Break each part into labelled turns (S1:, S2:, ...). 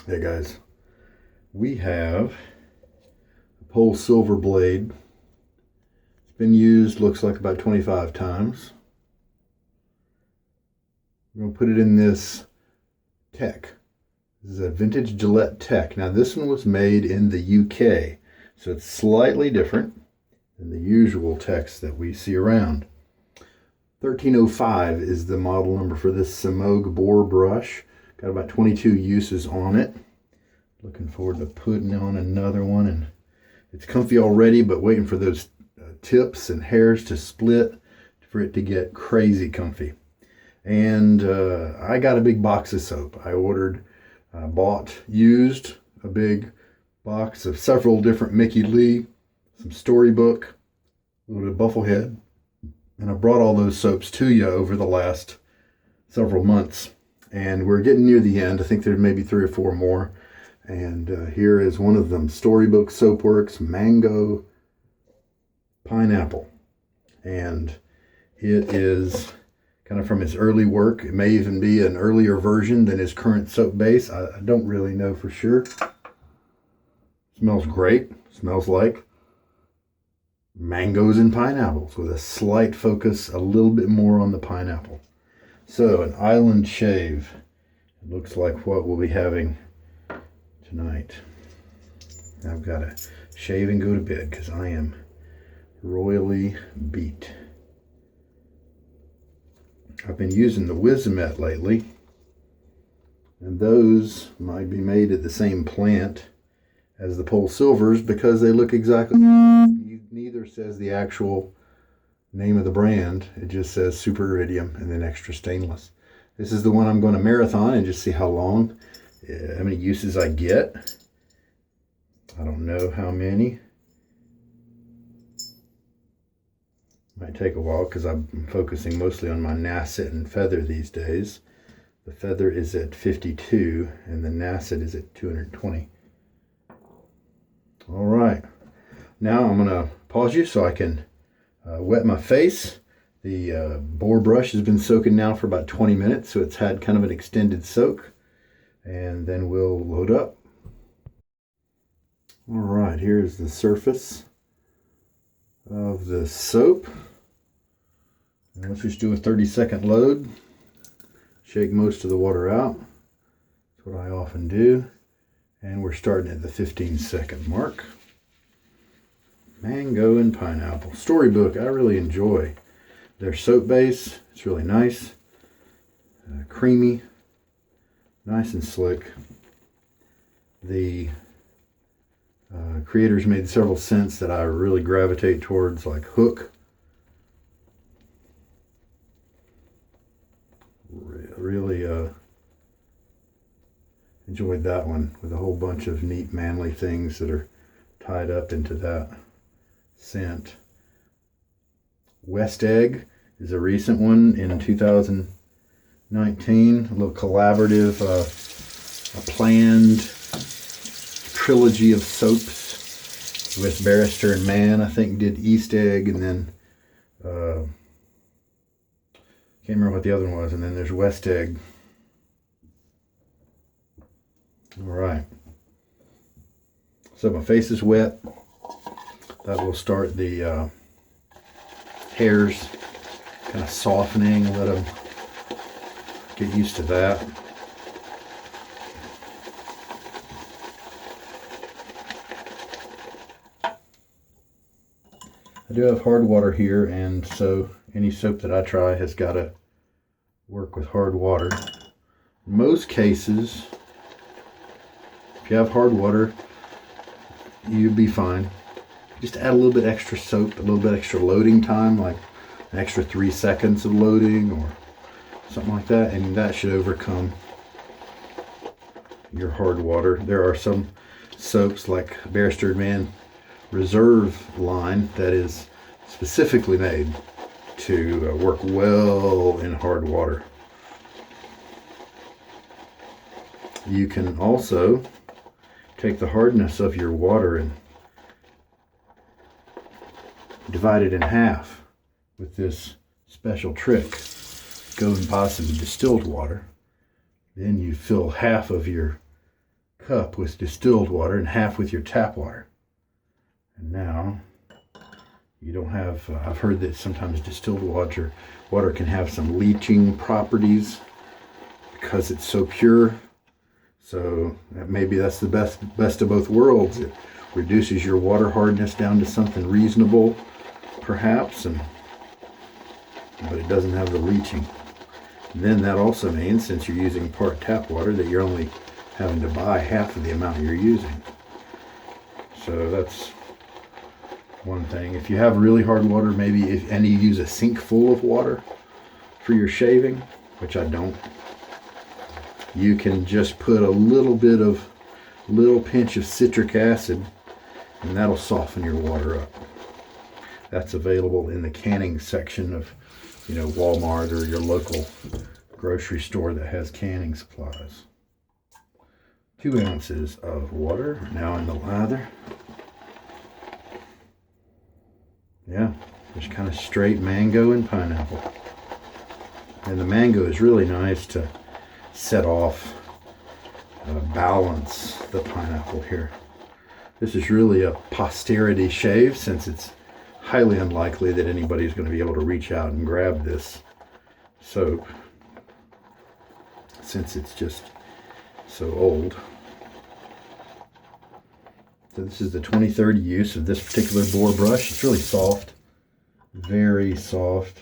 S1: Hey guys, we have a PolSilver blade. It's been used, looks like about 25 times. We're going to put it in this Tech. This is a vintage Gillette Tech. Now this one was made in the UK, so it's slightly different than the usual Techs that we see around. 1305 is the model number for this Semogue Boar brush. Got about 22 uses on it. Looking forward to putting on another one, and it's comfy already, but waiting for those tips and hairs to split for it to get crazy comfy. And I got a big box of soap. I bought used a big box of several different Mickey Lee, some Storybook, a little bit of Bufflehead, and I brought all those soaps to you over the last several months. And we're getting near the end. I think there may be 3 or 4 more. And here is one of them, Storybook Soapworks Mango Pineapple. And it is kind of from his early work. It may even be an earlier version than his current soap base. I don't really know for sure. Smells great. Smells like mangoes and pineapples with a slight focus a little bit more on the pineapple. So an island shave. It looks like what we'll be having tonight. I've got to shave and go to bed because I am royally beat. I've been using the Wizamet lately, and those might be made at the same plant as the PolSilvers because they look exactly. Neither says the actual name of the brand. It just says super iridium and then extra stainless. This is the one I'm going to marathon and just see how many uses I get. I don't know how many. Might take a while because I'm focusing mostly on my Nasset and Feather these days. The Feather is at 52 and the Nasset is at 220. All right. Now I'm going to pause you so I can wet my face. The Boar brush has been soaking now for about 20 minutes, so it's had kind of an extended soak. And then we'll load up. All right, here's the surface of the soap. And let's just do a 30-second load. Shake most of the water out. That's what I often do. And we're starting at the 15-second mark. Mango and pineapple. Storybook, I really enjoy their soap base. It's really nice. Creamy. Nice and slick. The creators made several scents that I really gravitate towards, like Hook. Really enjoyed that one with a whole bunch of neat manly things that are tied up into that scent. West Egg is a recent one in 2019. A little collaborative, a planned trilogy of soaps with Barrister and Mann. I think did East Egg, and then can't remember what the other one was, and then there's West Egg. All right. So my face is wet. That will start the hairs kind of softening. Let them get used to that. I do have hard water here, and so any soap that I try has got to work with hard water. In most cases, if you have hard water, you'd be fine. Just add a little bit extra soap, a little bit extra loading time, like an extra 3 seconds of loading or something like that, and that should overcome your hard water. There are some soaps like Barrister and Mann Reserve line that is specifically made to work well in hard water. You can also take the hardness of your water and divide it in half with this special trick. Go and buy some distilled water. Then you fill half of your cup with distilled water and half with your tap water. And now you don't have, I've heard that sometimes distilled water can have some leaching properties because it's so pure. So maybe that's the best of both worlds. It reduces your water hardness down to something reasonable, perhaps, but it doesn't have the leaching. Then that also means, since you're using part tap water, that you're only having to buy half of the amount you're using. So that's one thing. If you have really hard water, and you use a sink full of water for your shaving, which I don't, you can just put a little pinch of citric acid, and that'll soften your water up. That's available in the canning section of, Walmart or your local grocery store that has canning supplies. 2 ounces of water now in the lather. Yeah, there's kind of straight mango and pineapple. And the mango is really nice to set off, balance the pineapple here. This is really a posterity shave, since it's highly unlikely that anybody's going to be able to reach out and grab this soap, since it's just so old. So this is the 23rd use of this particular Boar brush. It's really soft, very soft.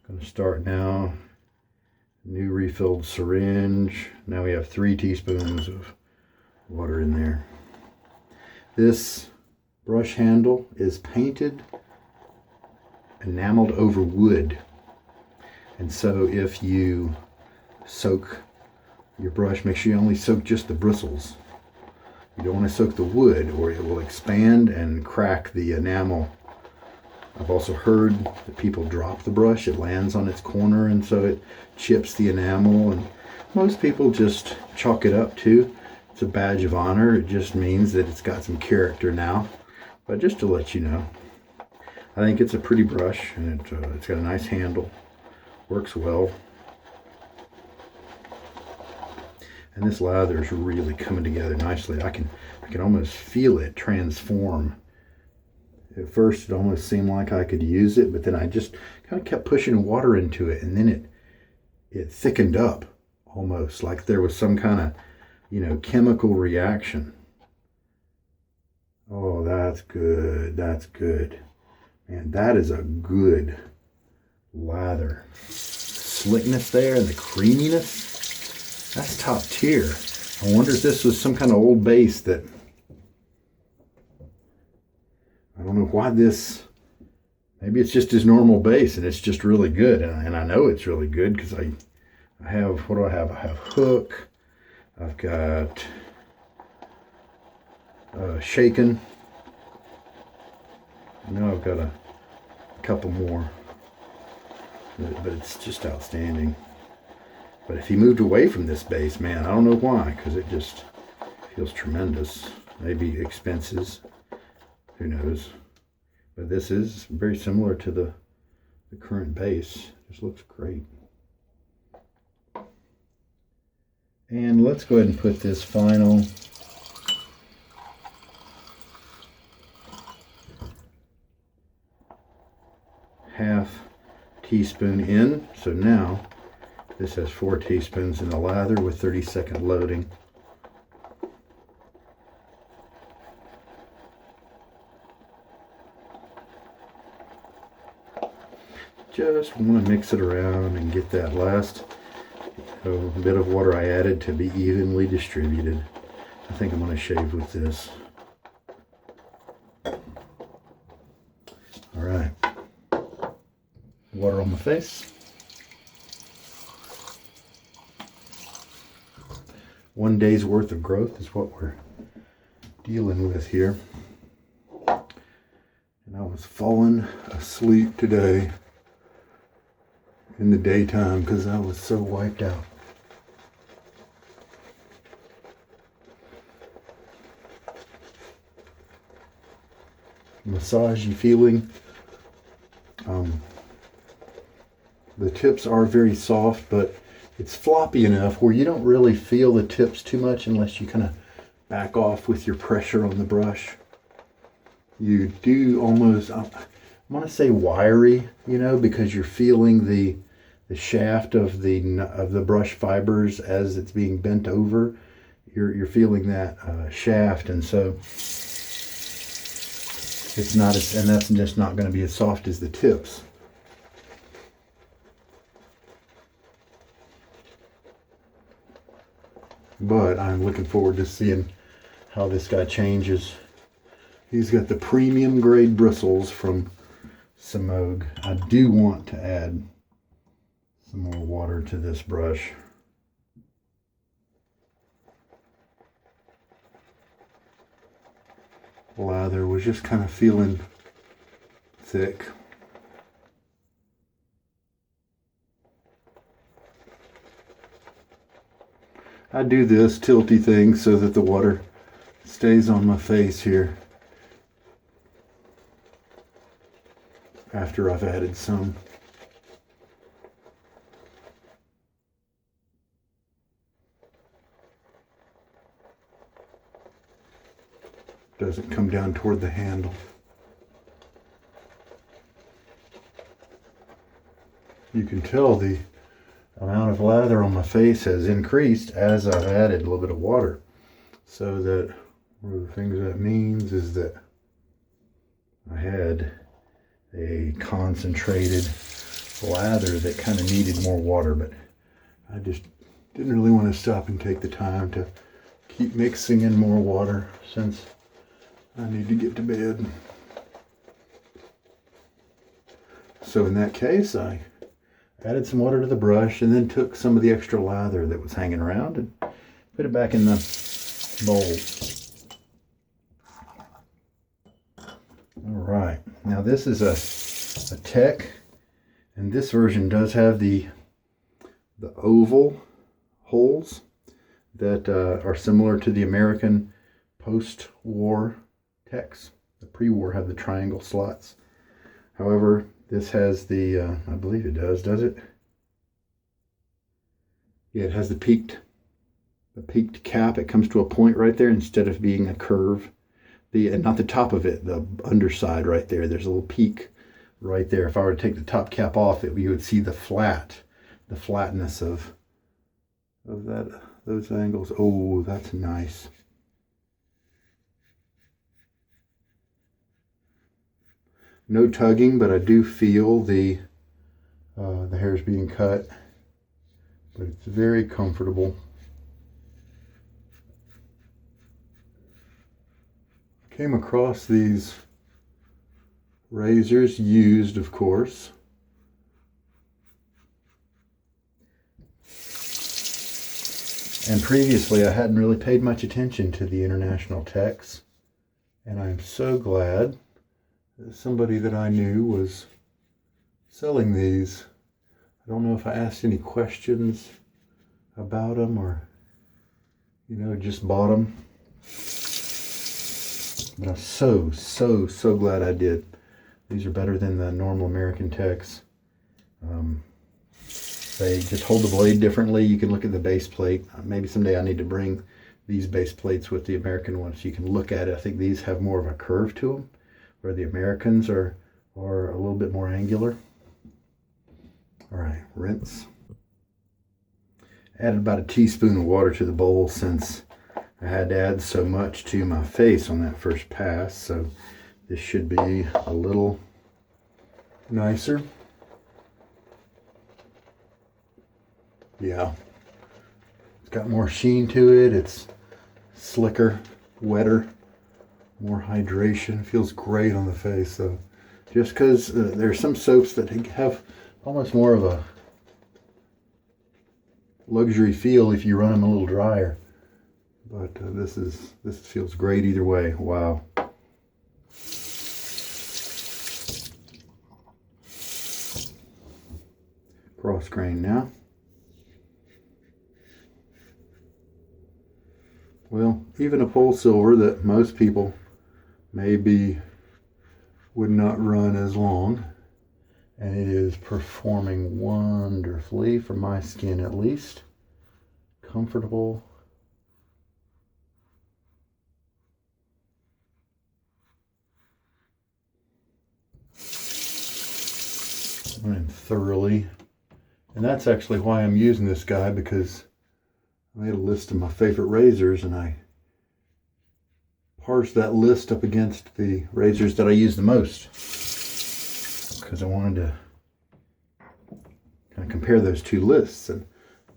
S1: Going to start now. New refilled syringe. Now we have 3 teaspoons of water in there. This brush handle is painted, enameled over wood. And so if you soak your brush, make sure you only soak just the bristles. You don't want to soak the wood, or it will expand and crack the enamel. I've also heard that people drop the brush, it lands on its corner, and so it chips the enamel, and most people just chalk it up too. It's a badge of honor. It just means that it's got some character now. But just to let you know, I think it's a pretty brush, and it's got a nice handle, works well. And this lather is really coming together nicely. I can almost feel it transform. At first, it almost seemed like I could use it, but then I just kind of kept pushing water into it, and then it thickened up, almost like there was some kind of, chemical reaction. Oh, that's good. That's good. Man, that is a good lather. Slickness there and the creaminess. That's top tier. I wonder if this was some kind of old base that, I don't know why this, maybe it's just his normal base and it's just really good. And I know it's really good because I have, what do I have? I have Hook. I've got Shaken. Now I've got a couple more. But it's just outstanding. But if he moved away from this base, man, I don't know why, because it just feels tremendous. Maybe expenses, who knows. But this is very similar to the current base. Just looks great. And let's go ahead and put this final half teaspoon in. So now this has 4 teaspoons in the lather with 30-second loading. Just want to mix it around and get that last bit of water I added to be evenly distributed. I think I'm going to shave with this. All right. Water on my face. 1 day's worth of growth is what we're dealing with here. And I was falling asleep today in the daytime because I was so wiped out. Massagey feeling. The tips are very soft, but it's floppy enough where you don't really feel the tips too much unless you kind of back off with your pressure on the brush. You do almost, I want to say wiry, you know, because you're feeling the shaft of the brush fibers as it's being bent over. You're feeling that shaft, and so it's not as, and that's just not going to be as soft as the tips. But I'm looking forward to seeing how this guy changes. He's got the premium grade bristles from Semogue. I do want to add some more water to this brush. Lather was just kind of feeling thick. I do this tilty thing so that the water stays on my face here after I've added some. Doesn't come down toward the handle. You can tell the amount of lather on my face has increased as I've added a little bit of water. So that one of the things that means is that I had a concentrated lather that kind of needed more water, but I just didn't really want to stop and take the time to keep mixing in more water since I need to get to bed. So in that case, I added some water to the brush and then took some of the extra lather that was hanging around and put it back in the bowl. All right, now this is a Tech, and this version does have the oval holes that are similar to the American post-war Techs. The pre-war have the triangle slots. However, this has the, I believe it does it? Yeah, it has the peaked cap. It comes to a point right there instead of being a curve. Not the top of it, the underside right there. There's a little peak right there. If I were to take the top cap off, you would see the flatness of those angles. Oh, that's nice. No tugging, but I do feel the hairs being cut, but it's very comfortable. Came across these razors, used of course. And previously I hadn't really paid much attention to the international Techs, and I'm so glad somebody that I knew was selling these. I don't know if I asked any questions about them or, you know, just bought them. But I'm so glad I did. These are better than the normal American Techs. They just hold the blade differently. You can look at the base plate. Maybe someday I need to bring these base plates with the American ones so you can look at it. I think these have more of a curve to them, where the Americans are a little bit more angular. All right, rinse. Added about a teaspoon of water to the bowl since I had to add so much to my face on that first pass, so this should be a little nicer. Yeah, it's got more sheen to it. It's slicker, wetter, more hydration. Feels great on the face. So just because there's some soaps that have almost more of a luxury feel if you run them a little drier, but this feels great either way. Wow. Cross grain now. Well, even a PolSilver that most people maybe would not run as long and it is performing wonderfully for my skin, at least. Comfortable. Running thoroughly. And that's actually why I'm using this guy, because I made a list of my favorite razors and I parsed that list up against the razors that I use the most, because I wanted to kind of compare those two lists. And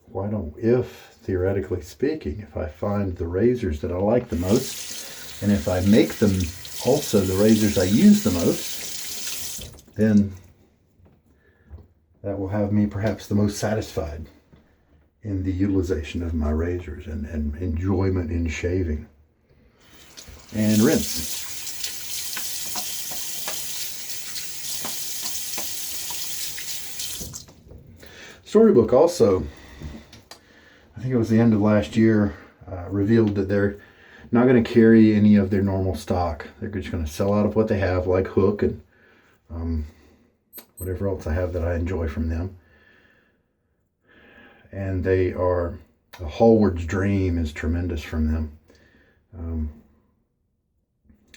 S1: why don't, if theoretically speaking, if I find the razors that I like the most, and if I make them also the razors I use the most, then that will have me perhaps the most satisfied in the utilization of my razors and enjoyment in shaving. And rinse. Storybook also, I think it was the end of last year, revealed that they're not going to carry any of their normal stock. They're just going to sell out of what they have, like Hook and whatever else I have that I enjoy from them. And they are, a Hallward's Dream is tremendous from them.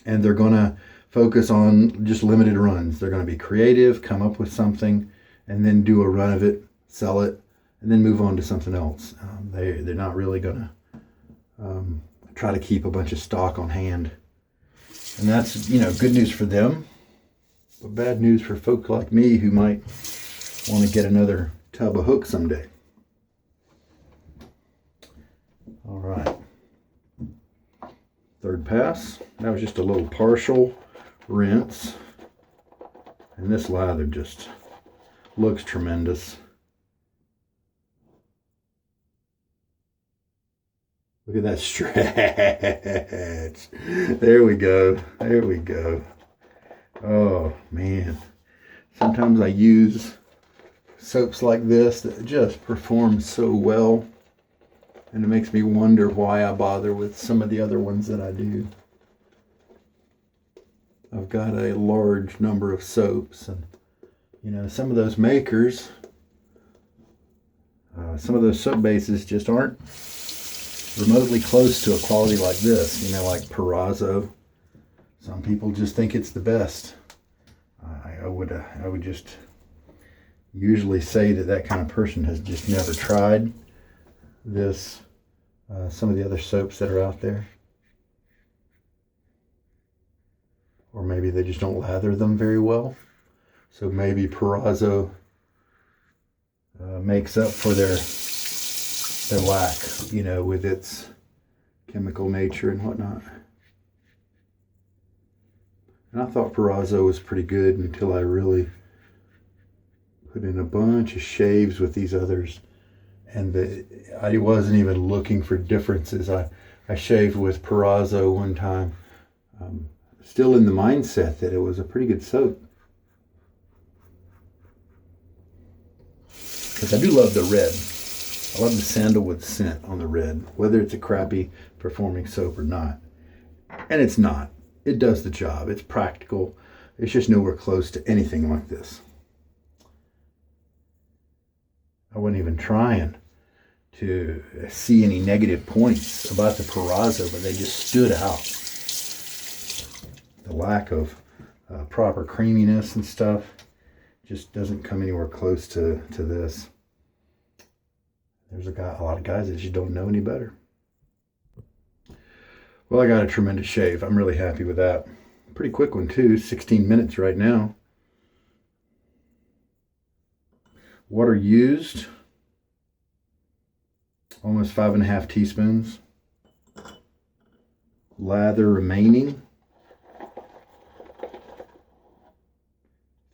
S1: And they're going to focus on just limited runs. They're going to be creative, come up with something, and then do a run of it, sell it, and then move on to something else. They're not really going to try to keep a bunch of stock on hand. And that's, good news for them, but bad news for folk like me who might want to get another tub of Hook someday. All right. Third pass. That was just a little partial rinse. And this lather just looks tremendous. Look at that stretch. There we go. There we go. Oh, man. Sometimes I use soaps like this that just perform so well. And it makes me wonder why I bother with some of the other ones that I do. I've got a large number of soaps, and some of those makers, some of those soap bases just aren't remotely close to a quality like this, like Perazzo. Some people just think it's the best. I would just usually say that kind of person has just never tried this, some of the other soaps that are out there. Or maybe they just don't lather them very well. So maybe Perazzo makes up for their lack, with its chemical nature and whatnot. And I thought Perazzo was pretty good until I really put in a bunch of shaves with these others. And I wasn't even looking for differences. I shaved with Perazzo one time, still in the mindset that it was a pretty good soap. Because I do love the red. I love the sandalwood scent on the red, whether it's a crappy performing soap or not. And it's not. It does the job. It's practical. It's just nowhere close to anything like this. I wasn't even trying to see any negative points about the Perazzo, but they just stood out. The lack of proper creaminess and stuff just doesn't come anywhere close to this. There's a lot of guys that just don't know any better. Well, I got a tremendous shave. I'm really happy with that. Pretty quick one too, 16 minutes right now. Water used, almost 5.5 teaspoons. Lather remaining,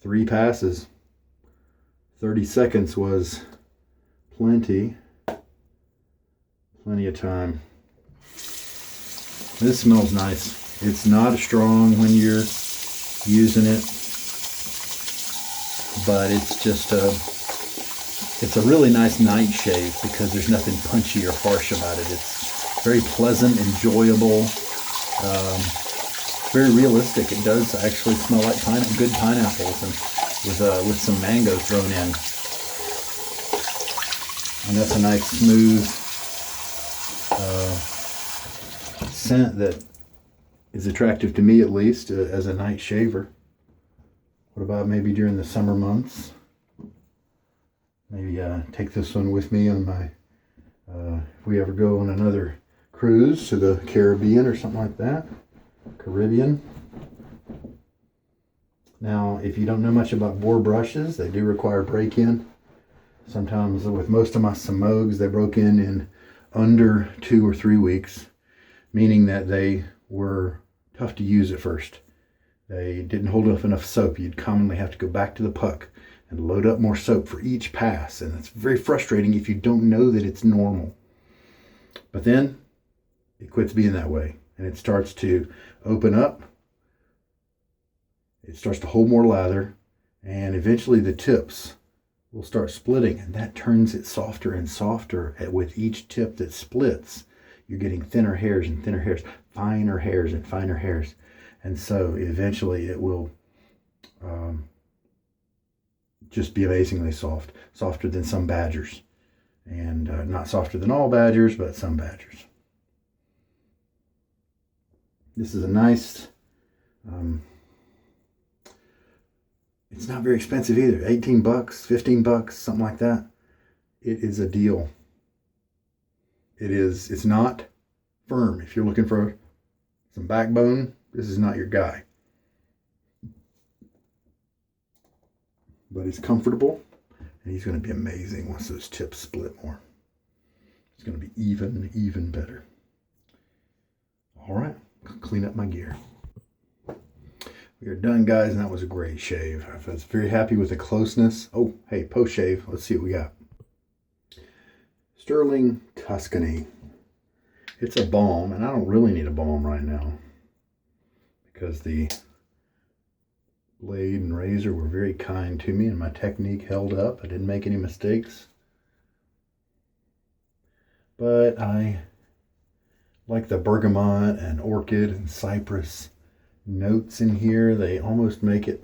S1: 3 passes. 30 seconds was plenty of time. This smells nice. It's not strong when you're using it, but it's just it's a really nice night shave because there's nothing punchy or harsh about it. It's very pleasant, enjoyable, very realistic. It does actually smell like good pineapples, and with some mango thrown in. And that's a nice smooth scent that is attractive to me, at least, as a night shaver. What about maybe during the summer months? Maybe take this one with me on my, if we ever go on another cruise to the Caribbean or something like that. Caribbean. Now, if you don't know much about Boar brushes, they do require break-in. Sometimes with most of my Semogues, they broke in under 2 or 3 weeks, meaning that they were tough to use at first. They didn't hold up enough soap. You'd commonly have to go back to the puck and load up more soap for each pass, and it's very frustrating if you don't know that it's normal. But then it quits being that way, and it starts to open up. It starts to hold more lather, and eventually the tips will start splitting, and that turns it softer and softer. With each tip that splits, you're getting thinner hairs and thinner hairs, finer hairs and finer hairs. And so eventually it will just be amazingly soft, softer than some badgers. And not softer than all badgers, but some badgers. This is a nice, it's not very expensive either. 18 bucks, 15 bucks, something like that. It is a deal. It's not firm. If you're looking for some backbone, this is not your guy. But he's comfortable, and he's going to be amazing once those tips split more. It's going to be even better. All right, clean up my gear. We are done, guys, and that was a great shave. I was very happy with the closeness. Oh, hey, post-shave. Let's see what we got. Stirling Tuscany. It's a balm, and I don't really need a balm right now because the blade and razor were very kind to me, and my technique held up. I didn't make any mistakes. But I like the bergamot and orchid and cypress notes in here. They almost make it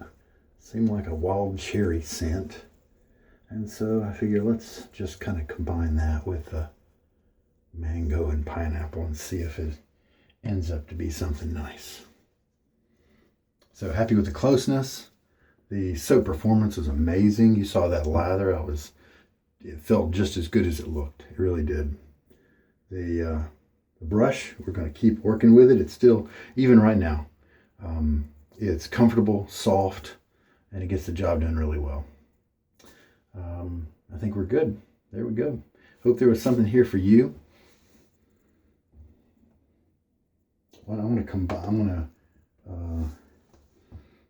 S1: seem like a wild cherry scent. And so I figure let's just kind of combine that with the mango and pineapple and see if it ends up to be something nice. So happy with the closeness. The soap performance was amazing. You saw that lather. It felt just as good as it looked. It really did. The brush, we're going to keep working with it. It's still, even right now, it's comfortable, soft, and it gets the job done really well. I think we're good. There we go. Hope there was something here for you. Well, I'm going to combine.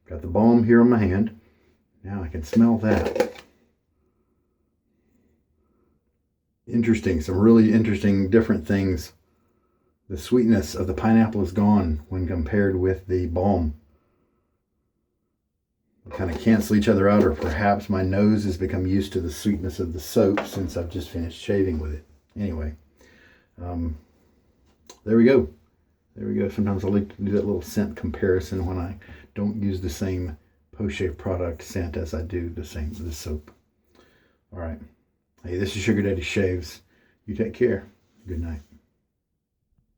S1: Got the balm here on my hand. Now I can smell that. Interesting. Some really interesting, different things. The sweetness of the pineapple is gone when compared with the balm. They kind of cancel each other out, or perhaps my nose has become used to the sweetness of the soap since I've just finished shaving with it. Anyway, there we go. There we go. Sometimes I like to do that little scent comparison when I don't use the same post-shave product scent as I do the soap. All right. Hey, this is Sugar Daddy Shaves. You take care. Good night.